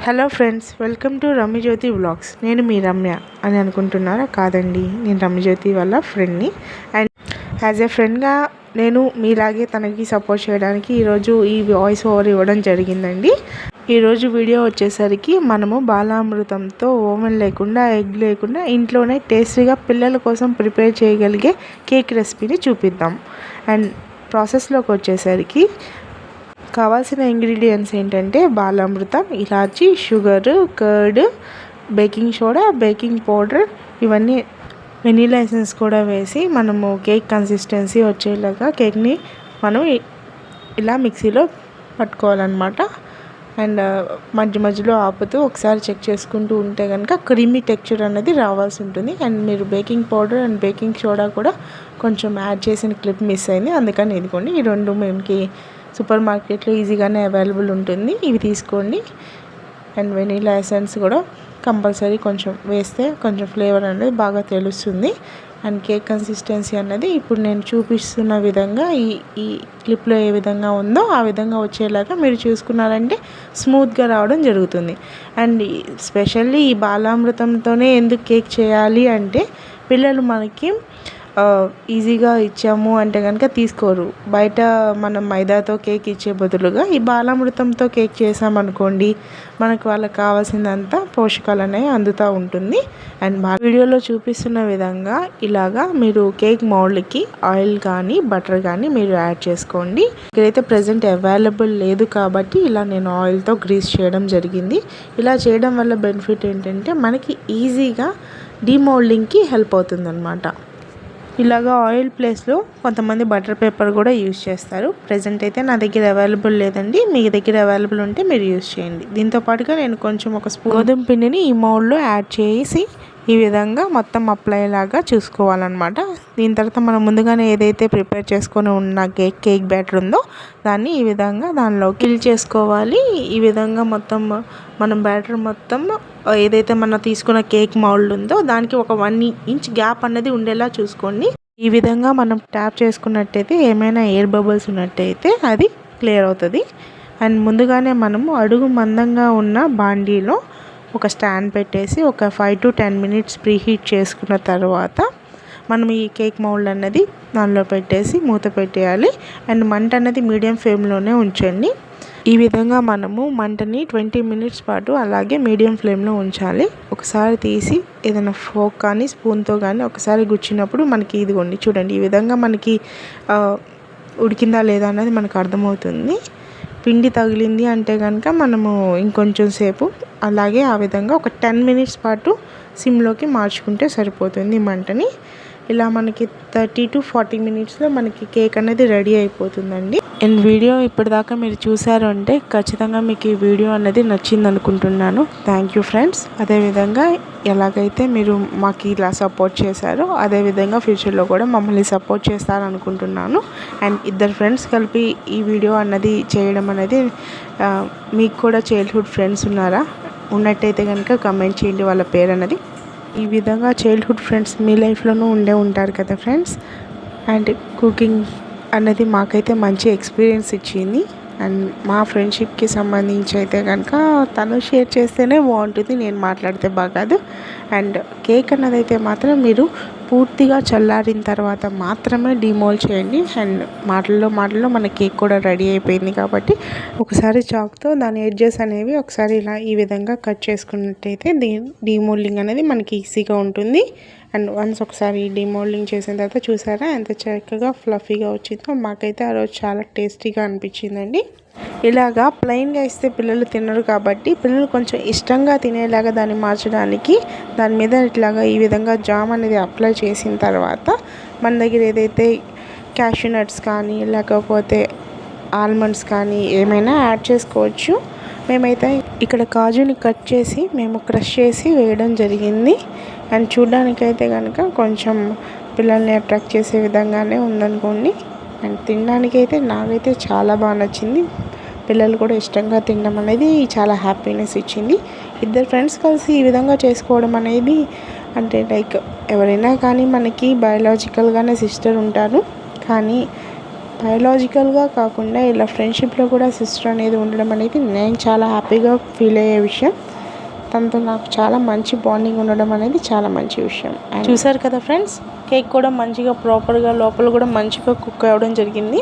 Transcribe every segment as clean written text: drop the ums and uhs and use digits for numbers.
Hello friends, welcome to Ramyajyothi vlogs. నేను మీ రమ్య అని అనుకుంటున్నారా? కాదండి, నేను రమ్యజ్యోతి వాళ్ళ ఫ్రెండ్ని. అండ్ యాజ్ ఏ ఫ్రెండ్గా నేను మీలాగే తనకి సపోర్ట్ చేయడానికి ఈరోజు ఈ వాయిస్ ఓవర్ ఇవ్వడం జరిగిందండి. ఈరోజు వీడియో వచ్చేసరికి మనము బాలామృతంతో ఓవెన్ లేకుండా, ఎగ్ లేకుండా ఇంట్లోనే టేస్టీగా పిల్లల కోసం ప్రిపేర్ చేయగలిగే కేక్ రెసిపీని చూపిద్దాం. అండ్ ప్రాసెస్లోకి వచ్చేసరికి కావాల్సిన ఇంగ్రీడియంట్స్ ఏంటంటే బాలామృతం, ఇలాచి, sugar, curd, baking soda, baking powder, ఇవన్నీ వెనీలా ఎసెన్స్ కూడా వేసి మనము కేక్ కన్సిస్టెన్సీ వచ్చేలాగా కేక్ని మనం ఇలా మిక్సీలో పట్టుకోవాలన్నమాట. అండ్ మధ్యలో ఆపుతూ ఒకసారి చెక్ చేసుకుంటూ ఉంటే కనుక క్రీమీ టెక్స్చర్ అనేది రావాల్సి ఉంటుంది. అండ్ మీరు baking powder and baking soda కూడా కొంచెం యాడ్ చేసిన క్లిప్ మిస్ అయింది, అందుకని ఇదిగోండి. ఈ రెండు మనకి సూపర్ మార్కెట్లో ఈజీగానే అవైలబుల్ ఉంటుంది, ఇవి తీసుకోండి. అండ్ వెనీలా ఎసెన్స్ కూడా కంపల్సరీ కొంచెం వేస్తే కొంచెం ఫ్లేవర్ అనేది బాగా తెలుస్తుంది. అండ్ కేక్ కన్సిస్టెన్సీ అన్నది ఇప్పుడు నేను చూపిస్తున్న విధంగా ఈ క్లిప్లో ఏ విధంగా ఉందో ఆ విధంగా వచ్చేలాగా మీరు చూసుకున్నారంటే స్మూత్గా రావడం జరుగుతుంది. అండ్ స్పెషల్లీ ఈ బాలామృతంతోనే ఎందుకు కేక్ చేయాలి అంటే పిల్లలు మనకి ఈజీగా ఇచ్చాము అంటే కనుక తీసుకోరు. బయట మనం మైదాతో కేక్ ఇచ్చే బదులుగా ఈ బాలామృతంతో కేక్ చేసామనుకోండి, మనకు వాళ్ళకి కావాల్సిందంతా పోషకాలు అనేవి అందుతూ ఉంటుంది. అండ్ వీడియోలో చూపిస్తున్న విధంగా ఇలాగా మీరు కేక్ మౌల్డ్కి ఆయిల్ కానీ బటర్ కానీ మీరు యాడ్ చేసుకోండి. ఇక్కడైతే ప్రజెంట్ అవైలబుల్ లేదు కాబట్టి ఇలా నేను ఆయిల్తో గ్రీస్ చేయడం జరిగింది. ఇలా చేయడం వల్ల బెనిఫిట్ ఏంటంటే మనకి ఈజీగా డీమౌల్డింగ్కి హెల్ప్ అవుతుందన్నమాట. ఇలాగా ఆయిల్ ప్లేస్లో కొంతమంది బటర్ పేపర్ కూడా యూజ్ చేస్తారు. ప్రజెంట్ అయితే నా దగ్గర అవైలబుల్ లేదండి, మీ దగ్గర అవైలబుల్ ఉంటే మీరు యూజ్ చేయండి. దీంతో పాటుగా నేను కొంచెం ఒక స్పూన్ గోధుమ పిండిని ఈ మౌల్డ్లో యాడ్ చేసి ఈ విధంగా మొత్తం అప్లై లాగా చూసుకోవాలన్నమాట. దీని తర్వాత మనం ముందుగానే ఏదైతే ప్రిపేర్ చేసుకొని ఉన్న కేక్ బ్యాటర్ ఉందో దాన్ని ఈ విధంగా దానిలో ఫిల్ చేసుకోవాలి. ఈ విధంగా మొత్తం మనం బ్యాటర్ మొత్తం ఏదైతే మనం తీసుకున్న కేక్ మౌల్డ్ ఉందో దానికి ఒక 1 ఇంచ్ గ్యాప్ అనేది ఉండేలా చూసుకోండి. ఈ విధంగా మనం ట్యాప్ చేసుకున్నట్టయితే ఏమైనా ఎయిర్ బబుల్స్ ఉన్నట్టయితే అది క్లియర్ అవుతుంది. అండ్ ముందుగానే మనము అడుగు మందంగా ఉన్న బాండీలో ఒక స్టాండ్ పెట్టేసి ఒక 5 to 10 minutes ప్రీహీట్ చేసుకున్న తర్వాత మనం ఈ కేక్ మౌల్డ్ అన్నది దానిలో పెట్టేసి మూత పెట్టేయాలి. అండ్ మంట అనేది మీడియం ఫ్లేమ్లోనే ఉంచండి. ఈ విధంగా మనము మంటని 20 minutes పాటు అలాగే మీడియం ఫ్లేమ్లో ఉంచాలి. ఒకసారి తీసి ఏదైనా ఫోక్ కానీ స్పూన్తో కానీ ఒకసారి గుచ్చినప్పుడు మనకి ఇదిగోండి చూడండి, ఈ విధంగా మనకి ఉడికిందా లేదా అన్నది మనకు అర్థమవుతుంది. పిండి తగిలింది అంటే కనుక మనము ఇంకొంచెం సేపు అలాగే ఆ విధంగా ఒక 10 minutes పాటు సిమ్లోకి మార్చుకుంటే సరిపోతుంది మంటని. ఇలా మనకి 30 to 40 minutesలో మనకి కేక్ అనేది రెడీ అయిపోతుందండి. అండ్ వీడియో ఇప్పటిదాకా మీరు చూసారు అంటే ఖచ్చితంగా మీకు ఈ వీడియో అనేది నచ్చింది అనుకుంటున్నాను. Thank you friends. అదేవిధంగా ఎలాగైతే మీరు మాకు ఇలా సపోర్ట్ చేశారో అదేవిధంగా ఫ్యూచర్లో కూడా మమ్మల్ని సపోర్ట్ చేస్తారనుకుంటున్నాను. అండ్ ఇద్దరు ఫ్రెండ్స్ కలిపి ఈ వీడియో అన్నది చేయడం అనేది మీకు కూడా చైల్డ్హుడ్ ఫ్రెండ్స్ ఉన్నారా? ఉన్నట్టయితే కనుక కమెంట్ చేయండి వాళ్ళ పేరు అన్నది. ఈ విధంగా చైల్డ్హుడ్ ఫ్రెండ్స్ మీ లైఫ్లోనూ ఉంటారు కదా ఫ్రెండ్స్. అండ్ కుకింగ్ అన్నది మాకైతే మంచి ఎక్స్పీరియన్స్ ఇచ్చింది. అండ్ మా ఫ్రెండ్షిప్కి సంబంధించి అయితే కనుక తను షేర్ చేస్తేనే బాగుంటుంది, నేను మాట్లాడితే బాగాదు. అండ్ కేక్ అన్నది అయితే మాత్రం మీరు పూర్తిగా చల్లారిన తర్వాత మాత్రమే డిమోల్డ్ చేయండి. అండ్ మాటల్లో మన కేక్ కూడా రెడీ అయిపోయింది కాబట్టి ఒకసారి చాక్తో దాని ఎడ్జెస్ అనేవి ఒకసారి ఇలా ఈ విధంగా కట్ చేసుకున్నట్టయితే డిమోల్డింగ్ అనేది మనకి ఈజీగా ఉంటుంది. అండ్ వన్స్ ఒకసారి డిమోల్డింగ్ చేసిన తర్వాత చూసారా ఎంత చక్కగా ఫ్లఫీగా వచ్చిందో. మాకైతే ఆ రోజు చాలా టేస్టీగా అనిపించిందండి. ఇలాగా ప్లెయిన్గా ఇస్తే పిల్లలు తినరు కాబట్టి పిల్లలు కొంచెం ఇష్టంగా తినేలాగా దాన్ని మార్చడానికి దాని మీద ఇట్లాగా ఈ విధంగా జామ్ అనేది అప్లై చేసిన తర్వాత మన దగ్గర ఏదైతే క్యాష్యూ నట్స్ కానీ లేకపోతే ఆల్మండ్స్ కానీ ఏమైనా యాడ్ చేసుకోవచ్చు. మేమైతే ఇక్కడ కాజుని కట్ చేసి మేము క్రష్ చేసి వేయడం జరిగింది. అండ్ చూడ్డానికైతే కనుక కొంచెం పిల్లల్ని అట్రాక్ట్ చేసే విధంగానే ఉందనుకోండి. అండ్ తినడానికైతే నాకైతే చాలా బాగా నచ్చింది. పిల్లలు కూడా ఇష్టంగా తినడం అనేది చాలా హ్యాపీనెస్ ఇచ్చింది. ఇద్దరు ఫ్రెండ్స్ కలిసి ఈ విధంగా చేసుకోవడం అనేది అంటే లైక్ ఎవరైనా కానీ మనకి బయాలజికల్గానే సిస్టర్ ఉంటారు, కానీ బయోలాజికల్గా కాకుండా ఇలా ఫ్రెండ్షిప్లో కూడా సిస్టర్ అనేది ఉండడం అనేది నేను చాలా హ్యాపీగా ఫీల్ అయ్యే విషయం. తనతో నాకు చాలా మంచి బాండింగ్ ఉండడం అనేది చాలా మంచి విషయం. చూసారు కదా ఫ్రెండ్స్, కేక్ కూడా మంచిగా ప్రాపర్గా లోపల కూడా మంచిగా కుక్ అవ్వడం జరిగింది.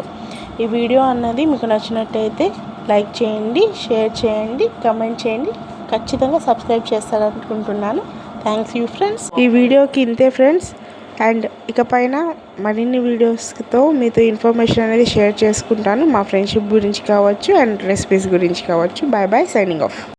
ఈ వీడియో అన్నది మీకు నచ్చినట్టయితే లైక్ చేయండి, షేర్ చేయండి, కమెంట్ చేయండి, ఖచ్చితంగా సబ్స్క్రైబ్ చేస్తారనుకుంటున్నాను. Thanks you friends. ఈ వీడియోకి ఇంతే ఫ్రెండ్స్. అండ్ ఇకపైన మరిన్ని వీడియోస్తో మీతో ఇన్ఫర్మేషన్ అనేది షేర్ చేసుకుంటాను. మా ఫ్రెండ్షిప్ గురించి కావచ్చు అండ్ రెసిపీస్ గురించి కావచ్చు. Bye bye, signing of.